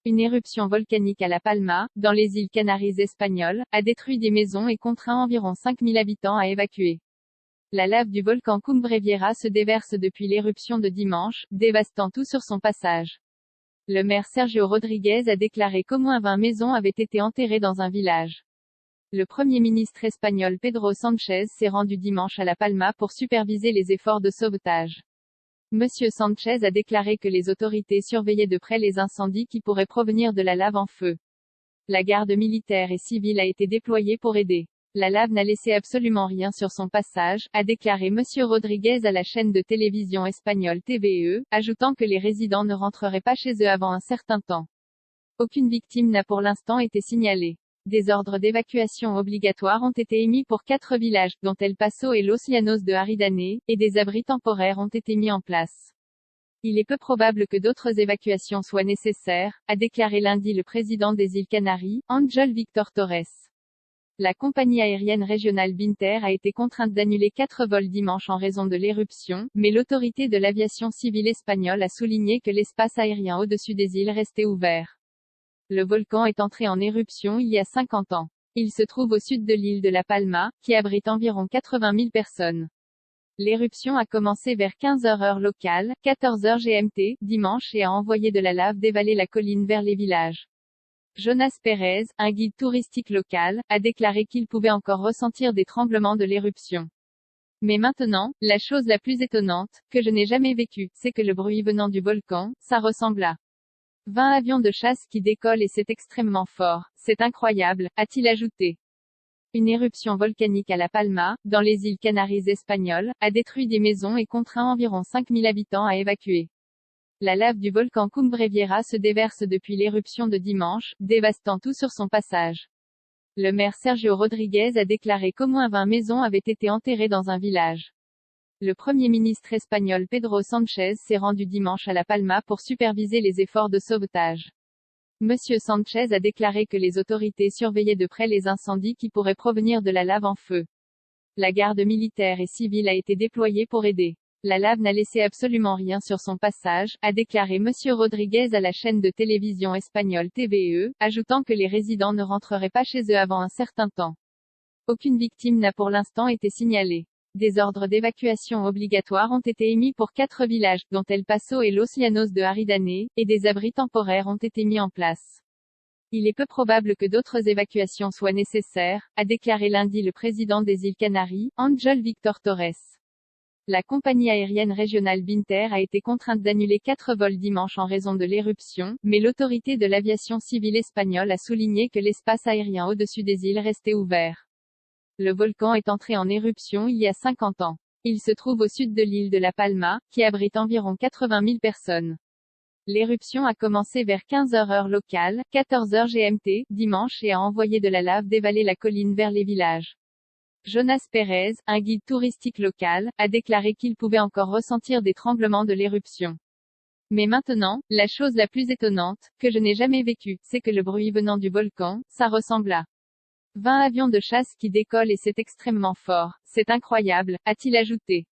Une éruption volcanique à La Palma, dans les îles Canaries espagnoles, a détruit des maisons et contraint environ 5000 habitants à évacuer. La lave du volcan Cumbre Vieja se déverse depuis l'éruption de dimanche, dévastant tout sur son passage. Le maire Sergio Rodríguez a déclaré qu'au moins 20 maisons avaient été enterrées dans un village. Le Premier ministre espagnol Pedro Sánchez s'est rendu dimanche à La Palma pour superviser les efforts de sauvetage. Monsieur Sánchez a déclaré que les autorités surveillaient de près les incendies qui pourraient provenir de la lave en feu. La garde militaire et civile a été déployée pour aider. La lave n'a laissé absolument rien sur son passage, a déclaré Monsieur Rodríguez à la chaîne de télévision espagnole TVE, ajoutant que les résidents ne rentreraient pas chez eux avant un certain temps. Aucune victime n'a pour l'instant été signalée. Des ordres d'évacuation obligatoires ont été émis pour 4 villages, dont El Paso et Los Llanos de Aridane, et des abris temporaires ont été mis en place. Il est peu probable que d'autres évacuations soient nécessaires, a déclaré lundi le président des îles Canaries, Ángel Víctor Torres. La compagnie aérienne régionale Binter a été contrainte d'annuler 4 vols dimanche en raison de l'éruption, mais l'autorité de l'aviation civile espagnole a souligné que l'espace aérien au-dessus des îles restait ouvert. Le volcan est entré en éruption il y a 50 ans. Il se trouve au sud de l'île de La Palma, qui abrite environ 80 000 personnes. L'éruption a commencé vers 15 h heure locale, 14 h GMT, dimanche et a envoyé de la lave dévaler la colline vers les villages. Jonas Pérez, un guide touristique local, a déclaré qu'il pouvait encore ressentir des tremblements de l'éruption. Mais maintenant, la chose la plus étonnante, que je n'ai jamais vécue, c'est que le bruit venant du volcan, ça ressemble à 20 avions de chasse qui décollent et c'est extrêmement fort. C'est incroyable, a-t-il ajouté. Une éruption volcanique à La Palma, dans les îles Canaries espagnoles, a détruit des maisons et contraint environ 5000 habitants à évacuer. La lave du volcan Cumbre Vieja se déverse depuis l'éruption de dimanche, dévastant tout sur son passage. Le maire Sergio Rodríguez a déclaré qu'au moins 20 maisons avaient été enterrées dans un village. Le Premier ministre espagnol Pedro Sánchez s'est rendu dimanche à La Palma pour superviser les efforts de sauvetage. Monsieur Sánchez a déclaré que les autorités surveillaient de près les incendies qui pourraient provenir de la lave en feu. La garde militaire et civile a été déployée pour aider. La lave n'a laissé absolument rien sur son passage, a déclaré Monsieur Rodríguez à la chaîne de télévision espagnole TVE, ajoutant que les résidents ne rentreraient pas chez eux avant un certain temps. Aucune victime n'a pour l'instant été signalée. Des ordres d'évacuation obligatoires ont été émis pour 4 villages, dont El Paso et Los Llanos de Aridane, et des abris temporaires ont été mis en place. Il est peu probable que d'autres évacuations soient nécessaires, a déclaré lundi le président des îles Canaries, Ángel Víctor Torres. La compagnie aérienne régionale Binter a été contrainte d'annuler 4 vols dimanche en raison de l'éruption, mais l'autorité de l'aviation civile espagnole a souligné que l'espace aérien au-dessus des îles restait ouvert. Le volcan est entré en éruption il y a 50 ans. Il se trouve au sud de l'île de La Palma, qui abrite environ 80 000 personnes. L'éruption a commencé vers 15 h heure locale, 14 h GMT, dimanche et a envoyé de la lave dévaler la colline vers les villages. Jonas Pérez, un guide touristique local, a déclaré qu'il pouvait encore ressentir des tremblements de l'éruption. Mais maintenant, la chose la plus étonnante, que je n'ai jamais vécue, c'est que le bruit venant du volcan, ça ressemble à 20 avions de chasse qui décollent et c'est extrêmement fort. C'est incroyable, a-t-il ajouté.